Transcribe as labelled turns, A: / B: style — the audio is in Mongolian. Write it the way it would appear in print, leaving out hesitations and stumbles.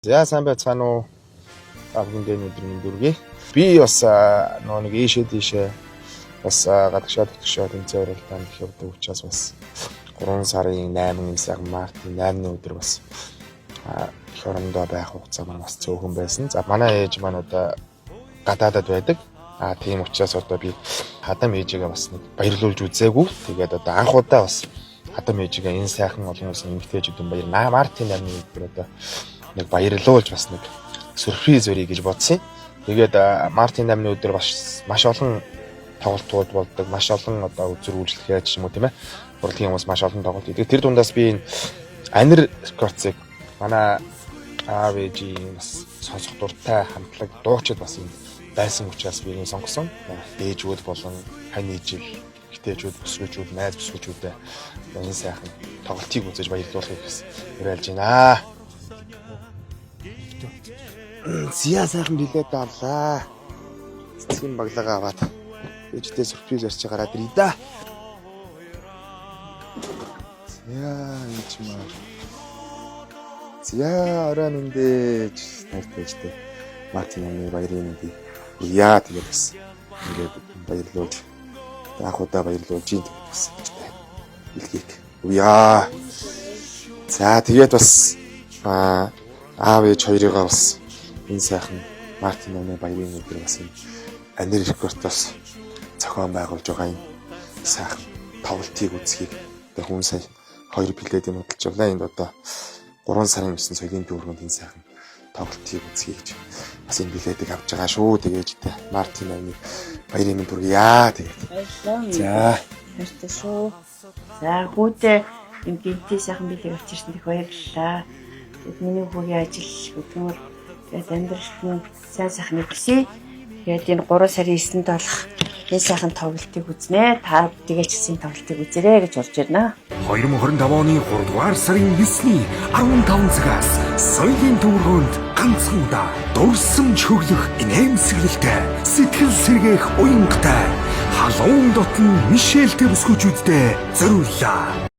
A: За сайн байцгаана уу? Бүгдээ өдрийн дөрөв. Би бас нэг ийшээ тийшээ бас гадагшаа дотгошоо тэнцээ уралдаанд их явдаг учраас бас 3 сарын 8-ны сайхан мартын 8-ны өдөр бас их орондоо байх хугацаа маань бас цөөхөн байсан. За манай ээж маань одоо гадаадад байдаг. Тийм учраас одоо би хадам ээжигээ бас нэг баярлуулж үзээгүй. Тэгээд одоо анх удаа бас хадам ээжигээ энэ сайхан олон улсын эмэгтэйчүүдэн баяр мартын 8-ны өдөр одоо нэг баярлуулж бас нэг сюрприз өрий гэж бодсон. Тэгээд мартин 8-ны өдөр маш олон тоглолтууд болдог, маш олон одоо үзэр үйлчлэгээ ч юм уу тийм ээ. Урлагийн хүмүүс маш олон тоглолт хийдэг. Тэр дундаас би энэ анир рекордыг манай аав ээжийн бас сонсох дуртай хамтлаг дуучид бас юм байсан учраас би энэ сонгосон. Ээжүүд болон хань ээжил, ихтэйчүүд, бүсгүйчүүд, найз бүсгүйчүүдэд энэ сайхан тоглолтыг үзэж баярлуулахыг уриалж байна. Зя сайхан билет авлаа. Цэцгийн баглаагаа аваад ээжтэй сюрприз ярьж гараад ирээ да. Ээж маа. Зя орой мэндэж найртайжтэй. Мартин амны баярын мэндийг яа тэгээд бас ингээд баярлуулж анх удаа баярлуулж ийн бас илгээг. Яа. За тэгээд бас аав ээж хоёрыгаа бас энэ сайхан Мартин амны баярын өдөр бас энэ анир рекордоос зохион байгуулж байгаа юм сайхан тоглолтыг үзхийг одоо хүн сая 2 билетийн хөдөлж явлаа. Энд одоо 3 сарын 9 соёлын дүүргэнд энэ сайхан тоглолтыг үзхийг гэж бас энэ билетийг авч байгаа шүү. Тэгээжтэй Мартин амны баярын өдөр яа тэгээд. За
B: хайртай шүү. За хүүтэй энэ гинти сайхан билет авчирсан их баярлалаа. Миний хүүгийн ажил хөдөлмөр тэгээд амьдралт нь сайн сайхныг хүсье. Тэгээд энэ 3 сарын 9-нд болох энэ сайхан тоглолтыг үзнэ. Та тэгээд ч гэсэн тоглолтыг үзээрэй гэж болж байна.
C: 2025 оны 3 дугаар сарын 9-ний 15 цагаас соёлын дүүргэнд ганцхан удаа дурсамж хөглөх инээмсэглэлтэй сэтгэл сэргээх уянгатай халуун дотн Мишельтэй бүсгүйчүүдтэй зориуллаа.